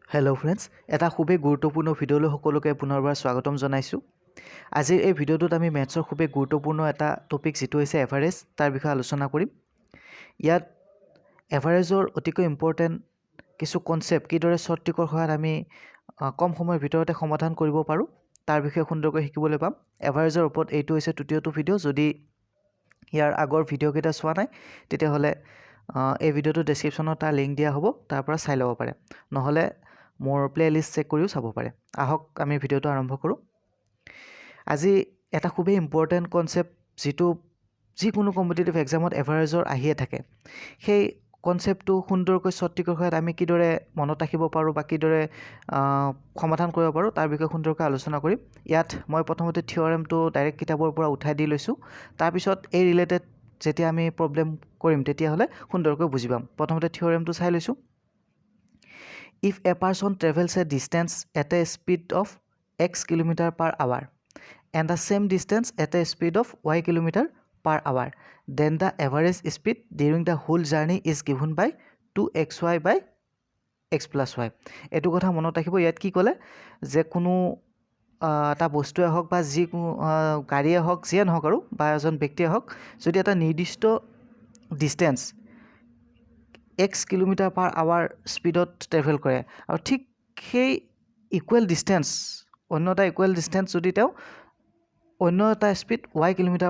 Hello' friends, এটা খুবেই গুৰুত্বপূৰ্ণ ভিডিঅ'লৈ সকলোকে পুনৰবাৰ স্বাগতম জনাইছোঁ। আজিৰ এই ভিডিঅ'টোত আমি মেথছৰ খুবেই গুৰুত্বপূৰ্ণ এটা টপিক যিটো হৈছে এভাৰেজ, তাৰ বিষয়ে আলোচনা কৰিম। ইয়াত এভাৰেজৰ অতিকৈ ইম্পৰ্টেণ্ট কিছু কনচেপ্ট কিদৰে শ্বৰ্ট ট্ৰিকৰ সহায়ত আমি কম সময়ৰ ভিতৰতে সমাধান কৰিব পাৰোঁ তাৰ বিষয়ে সুন্দৰকৈ শিকিবলৈ পাম। এভাৰেজৰ ওপৰত এইটো হৈছে তৃতীয়টো ভিডিঅ'। যদি ইয়াৰ আগৰ ভিডিঅ'কেইটা চোৱা নাই তেতিয়াহ'লে এই ভিডিঅ'টো ডেছক্ৰিপশ্যনত তাৰ লিংক দিয়া হ'ব, তাৰ পৰা চাই ল'ব পাৰে। নহ'লে মোৰ প্লেলিষ্ট চেক কৰিও চাব পাৰে। আহক আমি ভিডিঅ'টো আৰম্ভ কৰোঁ। আজি এটা খুবেই ইম্পৰ্টেণ্ট কনচেপ্ট যিটো যিকোনো কম্পিটিটিভ এক্সামত এভাৰেজৰ আহিয়ে থাকে, সেই কনচেপ্টটো সুন্দৰকৈ শ্বৰ্ট ট্ৰিকৰ সহায়ত আমি কিদৰে মনত ৰাখিব পাৰোঁ বা কিদৰে সমাধান কৰিব পাৰোঁ তাৰ বিষয়ে সুন্দৰকৈ আলোচনা কৰিম। ইয়াত মই প্ৰথমতে থিয়ৰেমটো ডাইৰেক্ট কিতাপৰ পৰা উঠাই দি লৈছোঁ। তাৰপিছত এই ৰিলেটেড যেতিয়া আমি প্ৰব্লেম কৰিম তেতিয়াহ'লে সুন্দৰকৈ বুজি পাম। প্ৰথমতে থিয়ৰেমটো চাই লৈছোঁ। If a person travels a distance at a speed of x km/h and the same distance at a speed of y km/h, then the average speed during the whole journey is given by 2xy by x plus y. এইটো কথা মনত ৰাখিব। ইয়াত কি ক'লে যে কোনো এটা বস্তুৱে হওক বা যিকোনো গাড়ীয়ে হওক, যিয়ে নহওক আৰু বা এজন ব্যক্তিয়ে হওক, যদি এটা নিৰ্দিষ্ট ডিষ্টেঞ্চ x km/h স্পীডত ট্ৰেভেল কৰে আৰু ঠিক সেই ইকুৱেল ডিষ্টেঞ্চ অন্য এটা ইকুৱেল ডিষ্টেঞ্চ যদি তেওঁ অন্য এটা স্পীড y km/h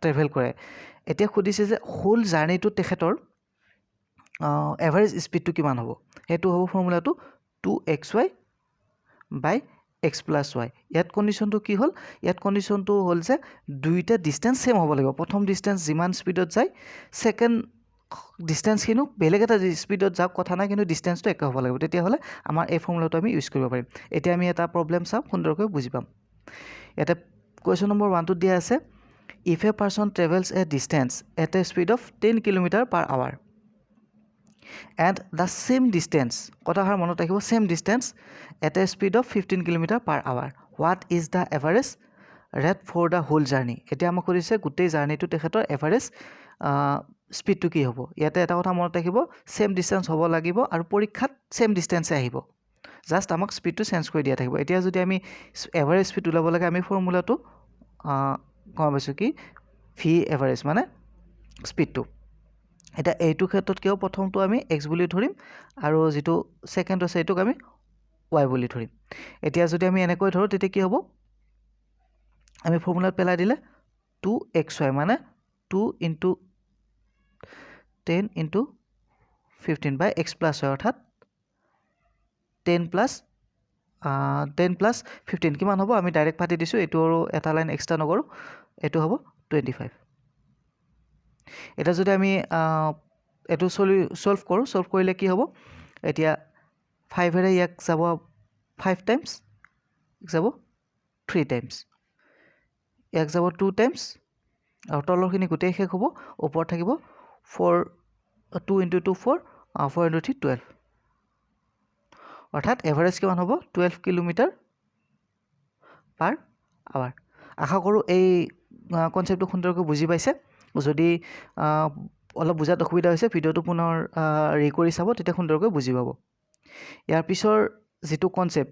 ট্ৰেভেল কৰে, এতিয়া সুধিছে যে হোল জাৰ্ণিটোত তেখেতৰ এভাৰেজ স্পীডটো কিমান হ'ব। সেইটো হ'ব ফৰ্মুলাটো 2xy by x plus y। ইয়াত কণ্ডিশ্যনটো কি হ'ল? ইয়াত কণ্ডিশ্যনটো হ'ল যে দুইটা ডিষ্টেঞ্চ ছেম হ'ব লাগিব। প্ৰথম ডিষ্টেঞ্চ যিমান স্পীডত যায়, ছেকেণ্ড ডিষ্টেঞ্চখিনিও বেলেগ এটা স্পীডত যাওক কথা নাই, কিন্তু ডিষ্টেঞ্চটো একে হ'ব লাগিব। তেতিয়াহ'লে আমাৰ এই ফৰ্মুলাটো আমি ইউজ কৰিব পাৰিম। এতিয়া আমি এটা প্ৰব্লেম চাম, সুন্দৰকৈ বুজি পাম। ইয়াতে কুৱেশ্যন নম্বৰ 1টোত দিয়া আছে, if a person travels a distance at a speed of 10 km/h and the same distance, কথাষাৰ মনত ৰাখিব, same distance at a speed of 15 km/h, what is the average rate for the whole journey. এতিয়া আমাক সুধিছে গোটেই জাৰ্ণিটো তেখেতৰ average স্পীডটো কি হ'ব। ইয়াতে এটা কথা মনত ৰাখিব, ছেম ডিষ্টেঞ্চ হ'ব লাগিব আৰু পৰীক্ষাত ছেম ডিষ্টেঞ্চে আহিব। জাষ্ট আমাক স্পীডটো চেঞ্জ কৰি দিয়া থাকিব। এতিয়া যদি আমি এভাৰেজ স্পীড ওলাব লাগে, আমি ফৰ্মুলাটো গম পাইছোঁ কি ভি এভাৰেজ মানে স্পীডটো। এতিয়া এইটো ক্ষেত্ৰত কিয় প্ৰথমটো আমি এক্স বুলি ধৰিম আৰু যিটো ছেকেণ্ড আছে এইটোক আমি ৱাই বুলি ধৰিম। এতিয়া যদি আমি এনেকৈ ধৰোঁ তেতিয়া কি হ'ব, আমি ফৰ্মুলাত পেলাই দিলে 2xy মানে 2 × 10 × 15 বাই x plus y, অৰ্থাৎ 10 + 15 কিমান হ'ব? আমি ডাইৰেক্ট পাতি দিছোঁ, এইটো আৰু এটা লাইন এক্সট্ৰা নকৰোঁ, এইটো হ'ব 25। এতিয়া যদি আমি এইটো ছল্ভ কৰোঁ, ছল্ভ কৰিলে কি হ'ব? এতিয়া 5এৰে ইয়াক যাব 5 টাইমছ, ইয়াক যাব 3 টাইমছ, ইয়াক যাব 2 টাইমছ আৰু তলৰখিনি গোটেই শেষ হ'ব। ওপৰত থাকিব 2 × 2 4, 4 × 3 12, অৰ্থাৎ এভাৰেজ কিমান হ'ব? 12 km/h। আশা কৰোঁ এই কনচেপ্টটো সুন্দৰকৈ বুজি পাইছে। যদি অলপ বুজাত অসুবিধা হৈছে, ভিডিঅ'টো পুনৰ কৰি চাব, তেতিয়া সুন্দৰকৈ বুজি পাব। ইয়াৰ পিছৰ যিটো কনচেপ্ট,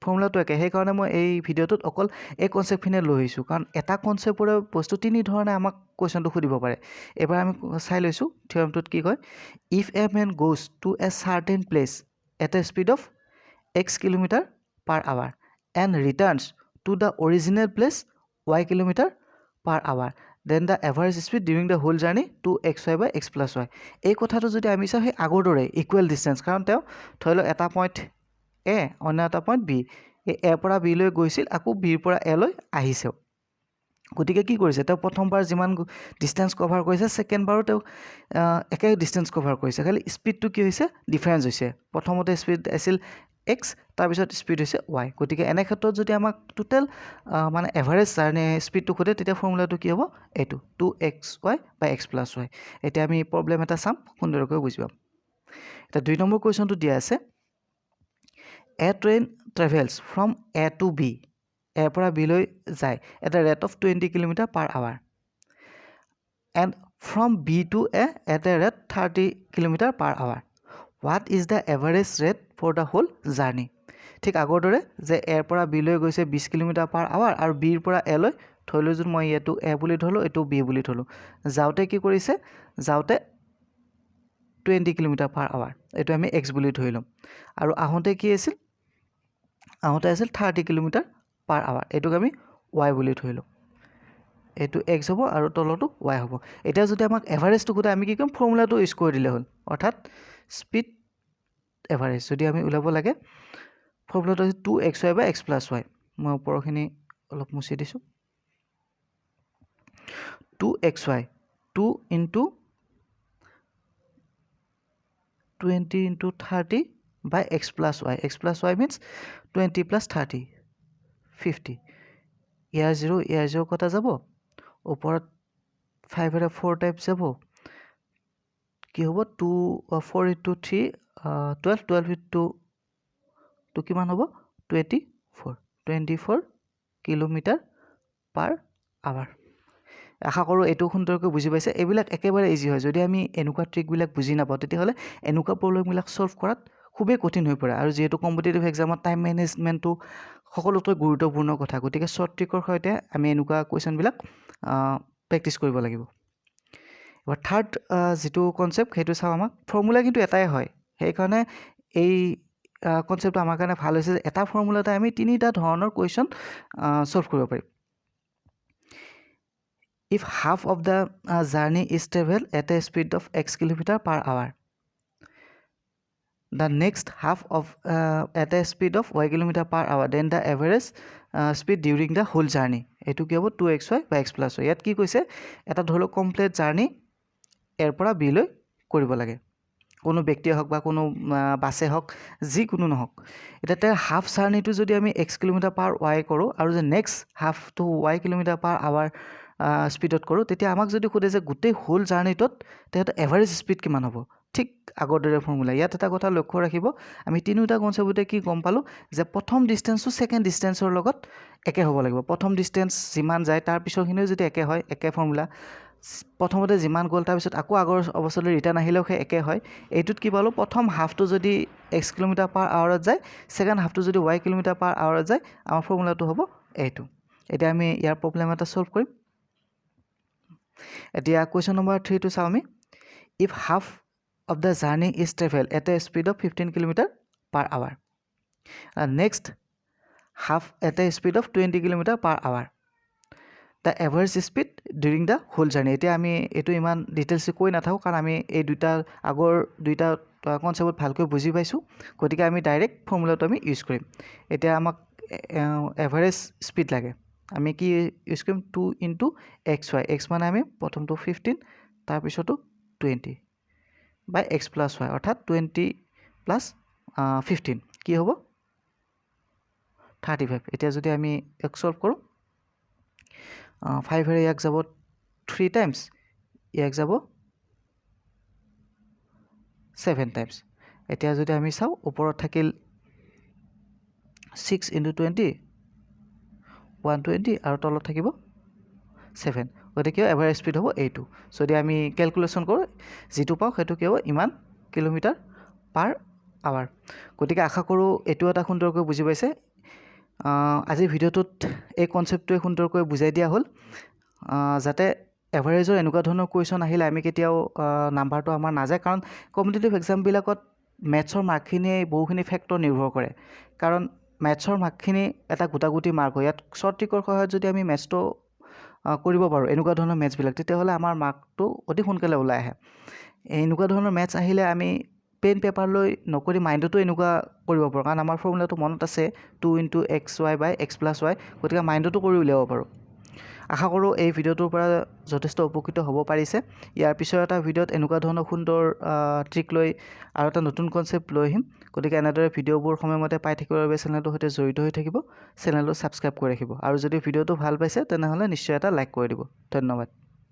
ফৰ্মুলাটো একে, সেইকাৰণে মই এই ভিডিঅ'টোত অকল এই কনচেপ্টখিনিয়ে লৈ আহিছোঁ, কাৰণ এটা কনচেপ্টৰে বস্তু তিনি ধৰণে আমাক কুৱেশ্যনটো সুধিব পাৰে। এবাৰ আমি চাই লৈছোঁ থিয়ৰমটোত কি কয়। If a man goes to a certain place at a speed of x km/h and returns to the original place y km/h, then the average speed during the whole journey 2xy by x plus y। এই কথাটো যদি আমি চাওঁ, সেই আগৰ দৰে equal distance, কাৰণ তেওঁ ধৰি লওক এটা পইণ্ট এ, অন্য এটা পইণ্ট বি, এই এৰ পৰা বিলৈ গৈছিল, আকৌ বিৰ পৰা এলৈ আহিছেও। গতিকে কি কৰিছে, তেওঁ প্ৰথমবাৰ যিমান ডিষ্টেঞ্চ কভাৰ কৰিছে, ছেকেণ্ডবাৰো তেওঁ একে ডিষ্টেঞ্চ কভাৰ কৰিছে, খালি স্পীডটো কি হৈছে, ডিফাৰেঞ্চ হৈছে। প্ৰথমতে স্পীড আছিল এক্স, তাৰপিছত স্পীড হৈছে ৱাই। গতিকে এনে ক্ষেত্ৰত যদি আমাক টোটেল মানে এভাৰেজ জাৰ্ণি স্পীডটো সোধে, তেতিয়া ফৰ্মুলাটো কি হ'ব, এইটো 2xy by x plus y। এতিয়া আমি প্ৰব্লেম এটা চাম, সুন্দৰকৈ বুজি পাম। এতিয়া 2 নম্বৰ কুৱেশ্যনটো দিয়া আছে, a train travels from A to B, এৰ পৰা বিলৈ যায় at a rate of 20 km/h and from B to A at a rate 30 km/h, what is the average rate for the whole journey. ঠিক আগৰ দৰে যে এৰ পৰা বিলৈ গৈছে 20 কিলোমিটাৰ পাৰ আৱাৰ আৰু বিৰ পৰা এলৈ থৈ লৈ যদি মই এইটো এ বুলি ধৰিলোঁ, এইটো বি বুলি ধৰিলোঁ, যাওঁতে কি কৰিছে, যাওঁতে 20 কিলোমিটাৰ পাৰ আৱাৰ, এইটো আমি এক্স বুলি ধৰি ল'ম। আৰু আহোঁতে কি আছিল, আহোঁতে আছিল 30 কিলোমিটাৰ পাৰ আৱাৰ, এইটোক আমি ৱাই বুলি ধৰি ল'ম। এইটো এক্স হ'ব আৰু তলতো ৱাই হ'ব। এতিয়া যদি আমাক এভাৰেজটো সোধে আমি কি কৰিম, ফৰ্মুলাটো ইউজ কৰি দিলে হ'ল, অৰ্থাৎ স্পীড এভাৰেজ যদি আমি ওলাব লাগে, ফৰ্মুলাটো হৈছে 2xy বা x + y। মই ওপৰখিনি অলপ মুচি দিছোঁ। 2xy 2 × 20 × 30 by x + y. x + y means 20 + 30 50। ইয়াৰ 0 কটা যাব, ওপৰত 5 4 টাইপছ যাব, কি হ'ব 4 × 3 12 12 × 2 কিমান হ'ব 24 কিলোমিটাৰ পাৰ আৱাৰ। আশা কৰোঁ এইটো সুন্দৰকৈ বুজি পাইছে। এইবিলাক একেবাৰে ইজি হয়। যদি আমি এনেকুৱা ট্ৰিকবিলাক বুজি নাপাওঁ তেতিয়াহ'লে এনেকুৱা প্ৰব্লেমবিলাক ছল্ভ কৰাত খুবেই কঠিন হৈ পৰে। আৰু যিহেতু কম্পিটিটিভ এক্সামত টাইম মেনেজমেণ্টটো সকলোতকৈ গুৰুত্বপূৰ্ণ কথা, গতিকে শ্বৰ্ট ট্ৰিকৰ সৈতে আমি এনেকুৱা কুৱেশ্যনবিলাক প্ৰেক্টিছ কৰিব লাগিব। এবাৰ থাৰ্ড যিটো কনচেপ্ট সেইটো চাওঁ। আমাক ফৰ্মুলা কিন্তু এটাই হয়, সেইকাৰণে এই কনচেপ্টটো আমাৰ কাৰণে ভাল হৈছে যে এটা ফৰ্মুলাতে আমি 3টা ধৰণৰ কুৱেশ্যন ছল্ভ কৰিব পাৰিম। If half of the journey is traveled at a speed of x kilometer per hour, the next half of at a speed of y kilometer per hour, then the average speed during the whole journey, এইটো কি হ'ব 2xy বা x + y। ইয়াত কি কৈছে, এটা ধৰি লওক কমপ্লিট জাৰ্ণি এৰ পৰা বিলৈ কৰিব লাগে, কোনো ব্যক্তিয়ে হওক বা কোনো বাছে হওক, যিকোনো নহওক। এতিয়া তাৰ হাফ জাৰ্ণিটো যদি আমি x কিলোমিটাৰ পাৰ ৱাই কৰোঁ আৰু যে নেক্সট হাফটো y কিলোমিটাৰ পাৰ আৱাৰ স্পীডত কৰোঁ, তেতিয়া আমাক যদি সোধে যে গোটেই হোল জাৰ্ণিটোত তেতিয়াহ'লে এভাৰেজ স্পীড কিমান হ'ব। ঠিক আগৰ দৰে ফৰ্মুলা। ইয়াত এটা কথা লক্ষ্য ৰাখিব, আমি তিনিওটা কনচেপ্টতে কি গম পালোঁ যে প্ৰথম ডিষ্টেঞ্চটো ছেকেণ্ড ডিষ্টেঞ্চৰ লগত একে হ'ব লাগিব। প্ৰথম ডিষ্টেঞ্চ যিমান যায় তাৰ পিছৰখিনিও যদি একে হয়, একে ফৰ্মুলা। প্ৰথমতে যিমান গ'ল তাৰপিছত আকৌ আগৰ অৱস্থালৈ ৰিটাৰ্ণ আহিলেও সেই একে হয়। এইটোত কি পালোঁ, প্ৰথম হাফটো যদি x কিলোমিটাৰ পাৰ আৱাৰত যায়, ছেকেণ্ড হাফটো যদি y কিলোমিটাৰ পাৰ আৱাৰত যায়, আমাৰ ফৰ্মুলাটো হ'ব এইটো। এতিয়া আমি ইয়াৰ প্ৰব্লেম এটা ছল্ভ কৰিম। এতিয়া কুৱেশ্যন নম্বৰ 3টো চাওঁ আমি। If half of the journey is traveled at a speed of 15 kilometer per hour, next half at a speed of 20 kilometer per hour, the average speed during the whole journey। এতিয়া আমি এইটো ইমান details কৈ নাথাকোঁ, কাৰণ আমি এই আগৰ দুইটা কনচেপ্টত ভালকৈ বুজি পাইছোঁ, গতিকে আমি ডাইৰেক্ট ফৰ্মুলাটো আমি ইউজ কৰিম। এতিয়া আমাক এভাৰেজ স্পীড লাগে, আমি কি ইউজ কৰিম 2 × xy। x মানে আমি প্ৰথমটো 15, তাৰপিছতো 20 by x + y, অৰ্থাৎ 20 + 15 কি হ'ব 35। এতিয়া যদি আমি এক ছল্ভ কৰোঁ, 5 ইয়াক যাব 3 টাইমছ, ইয়াক যাব 7 টাইমছ। এতিয়া যদি আমি চাওঁ, ওপৰত থাকিল 6 × 20 120 আৰু তলত থাকিব 7, গতিকে এভাৰেজ স্পীড হ'ব এইটো। যদি আমি কেলকুলেশ্যন কৰোঁ, যিটো পাওঁ সেইটো কি হ'ব ইমান কিলোমিটাৰ পাৰ আৱাৰ। গতিকে আশা কৰোঁ এইটো এটা সুন্দৰকৈ বুজি পাইছে। আজিৰ ভিডিঅ'টোত এই কনচেপ্টটোৱে সুন্দৰকৈ বুজাই দিয়া হ'ল, যাতে এভাৰেজৰ এনেকুৱা ধৰণৰ কুৱেশ্যন আহিলে আমি কেতিয়াও নাম্বাৰটো আমাৰ নাযায়। কাৰণ কম্পিটিটিভ এক্সামবিলাকত মেথছৰ মাৰ্কখিনিয়ে বহুখিনি ফেক্টৰ নিৰ্ভৰ কৰে, কাৰণ মেথছৰ মাৰ্কখিনি এটা গোটাগুটি মাৰ্ক হয়। ইয়াত শ্বৰ্ট ট্ৰিকৰ সহায়ত যদি আমি মেথছটো কৰিব পাৰোঁ, এনেকুৱা ধৰণৰ মেথছবিলাক, তেতিয়াহ'লে আমাৰ মাৰ্কটো অতি সোনকালে ওলাই আহে। এনেকুৱা ধৰণৰ মেথছ আহিলে আমি পেন পেপাৰ লৈ নকৰি মাইণ্ডতো এনেকুৱা কৰিব পাৰোঁ, কাৰণ আমাৰ ফৰ্মুলাটো মনত আছে 2 × xy by x + y, গতিকে মাইণ্ডতো কৰি উলিয়াব পাৰোঁ। আশা কৰোঁ এই ভিডিঅ'টোৰ পৰা যথেষ্ট উপকৃত হ'ব পাৰিছে। ইয়াৰ পিছৰ এটা ভিডিঅ'ত এনেকুৱা ধৰণৰ সুন্দৰ ট্ৰিক লৈ আৰু এটা নতুন কনচেপ্ট লৈ আহিম। গতিকে এনেদৰে ভিডিঅ'বোৰ সময়মতে পাই থাকিবৰ বাবে চেনেলটোৰ সৈতে জড়িত হৈ থাকিব, চেনেলটো ছাবস্ক্ৰাইব কৰি ৰাখিব। আৰু যদি ভিডিঅ'টো ভাল পাইছে তেনেহ'লে নিশ্চয় এটা লাইক কৰি দিব। ধন্যবাদ।